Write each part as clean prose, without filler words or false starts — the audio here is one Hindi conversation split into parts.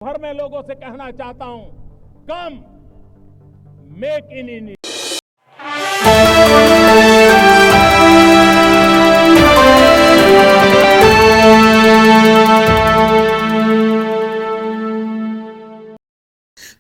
भर में लोगों से कहना चाहता हूं, कम मेक इन इंडिया।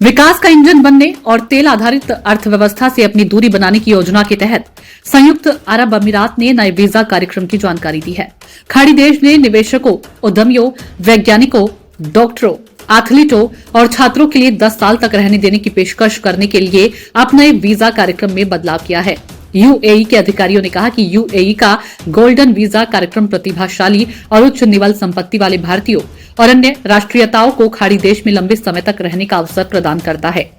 विकास का इंजन बनने और तेल आधारित अर्थव्यवस्था से अपनी दूरी बनाने की योजना के तहत संयुक्त अरब अमीरात ने नए वीजा कार्यक्रम की जानकारी दी है। खाड़ी देश ने निवेशकों, उद्यमियों, वैज्ञानिकों, डॉक्टरों, एथलीटों और छात्रों के लिए 10 साल तक रहने देने की पेशकश करने के लिए अपने वीजा कार्यक्रम में बदलाव किया है। यूएई के अधिकारियों ने कहा कि यूएई का गोल्डन वीजा कार्यक्रम प्रतिभाशाली और उच्च निवल संपत्ति वाले भारतीयों और अन्य राष्ट्रीयताओं को खाड़ी देश में लंबे समय तक रहने का अवसर प्रदान करता है।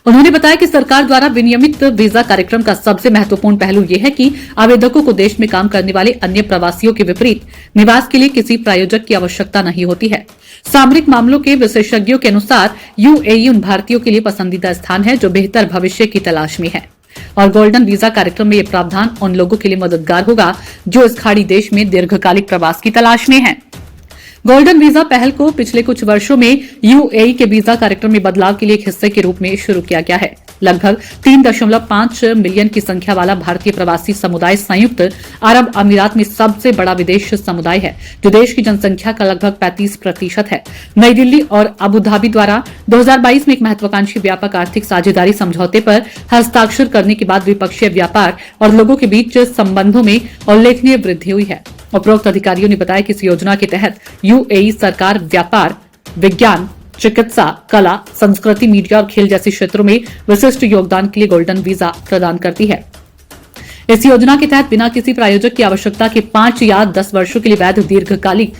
उन्होंने बताया कि सरकार द्वारा विनियमित वीजा कार्यक्रम का सबसे महत्वपूर्ण पहलू यह है कि आवेदकों को देश में काम करने वाले अन्य प्रवासियों के विपरीत निवास के लिए किसी प्रायोजक की आवश्यकता नहीं होती है। सामरिक मामलों के विशेषज्ञों के अनुसार यूएई उन भारतीयों के लिए पसंदीदा स्थान है जो बेहतर भविष्य की तलाश में है और गोल्डन वीजा कार्यक्रम में यह प्रावधान उन लोगों के लिए मददगार होगा जो इस खाड़ी देश में दीर्घकालिक प्रवास की तलाश में हैं। गोल्डन वीजा पहल को पिछले कुछ वर्षों में यूएई के वीजा कार्यक्रम में बदलाव के लिए एक हिस्से के रूप में शुरू किया गया है। लगभग 3.5 मिलियन की संख्या वाला भारतीय प्रवासी समुदाय संयुक्त अरब अमीरात में सबसे बड़ा विदेश समुदाय है, जो देश की जनसंख्या का लगभग 35% है। नई दिल्ली और अबू धाबी द्वारा 2022 में एक महत्वाकांक्षी व्यापक आर्थिक साझेदारी समझौते पर हस्ताक्षर करने के बाद द्विपक्षीय व्यापार और लोगों के बीच संबंधों में उल्लेखनीय वृद्धि हुई है। उपरोक्त अधिकारियों ने बताया कि इस योजना के तहत यूएई सरकार व्यापार, विज्ञान, चिकित्सा, कला, संस्कृति, मीडिया और खेल जैसे क्षेत्रों में विशिष्ट योगदान के लिए गोल्डन वीजा प्रदान करती है। इस योजना के तहत बिना किसी प्रायोजक की आवश्यकता के 5 या 10 वर्षों के लिए वैध दीर्घकालिक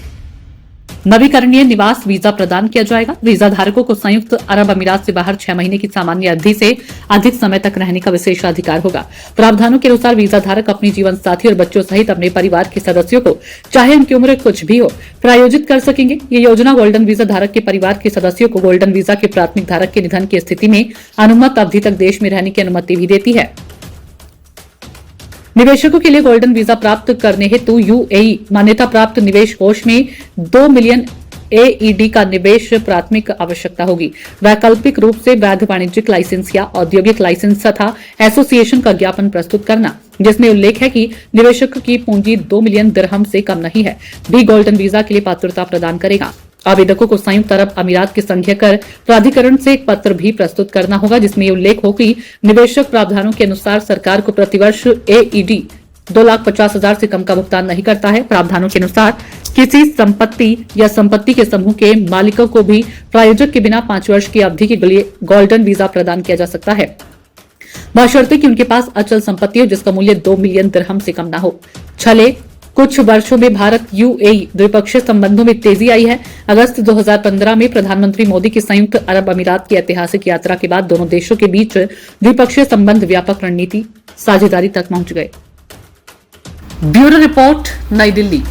नवीकरणीय निवास वीजा प्रदान किया जाएगा। वीजा धारकों को संयुक्त अरब अमीरात से बाहर 6 महीने की सामान्य अवधि से अधिक समय तक रहने का विशेषाधिकार होगा। प्रावधानों के अनुसार वीजा धारक अपनी जीवन साथी और बच्चों सहित अपने परिवार के सदस्यों को, चाहे उनकी उम्र कुछ भी हो, प्रायोजित कर सकेंगे। ये योजना गोल्डन वीजा धारक के परिवार के सदस्यों को गोल्डन वीजा के प्राथमिक धारक के निधन की स्थिति में अनुमत अवधि तक देश में रहने की अनुमति भी देती है। निवेशकों के लिए गोल्डन वीजा प्राप्त करने हेतु यूएई मान्यता प्राप्त निवेश कोष में 2 मिलियन एईडी का निवेश प्राथमिक आवश्यकता होगी। वैकल्पिक रूप से वैध वाणिज्यिक लाइसेंस या औद्योगिक लाइसेंस तथा एसोसिएशन का ज्ञापन प्रस्तुत करना, जिसमें उल्लेख है कि निवेशक की पूंजी 2 मिलियन दिरहम से कम नहीं है, भी गोल्डन वीजा के लिए पात्रता प्रदान करेगा। आवेदकों को संयुक्त अरब अमीरात के संघीय कर प्राधिकरण से एक पत्र भी प्रस्तुत करना होगा, जिसमें यह उल्लेख हो कि निवेशक प्रावधानों के अनुसार सरकार को प्रतिवर्ष एईडी 2,50,000 से कम का भुगतान नहीं करता है। प्रावधानों के अनुसार किसी संपत्ति या संपत्ति के समूह के मालिकों को भी प्रायोजक के बिना 5 वर्ष की अवधि के लिए गोल्डन वीजा प्रदान किया जा सकता है, बशर्ते कि उनके पास अचल संपत्ति हो जिसका मूल्य 2 मिलियन दिरहम से कम न हो। छले कुछ वर्षों में भारत यूएई द्विपक्षीय संबंधों में तेजी आई है। अगस्त 2015 में प्रधानमंत्री मोदी की संयुक्त अरब अमीरात की ऐतिहासिक यात्रा के बाद दोनों देशों के बीच द्विपक्षीय संबंध व्यापक रणनीति साझेदारी तक पहुंच गए। ब्यूरो रिपोर्ट, नई दिल्ली।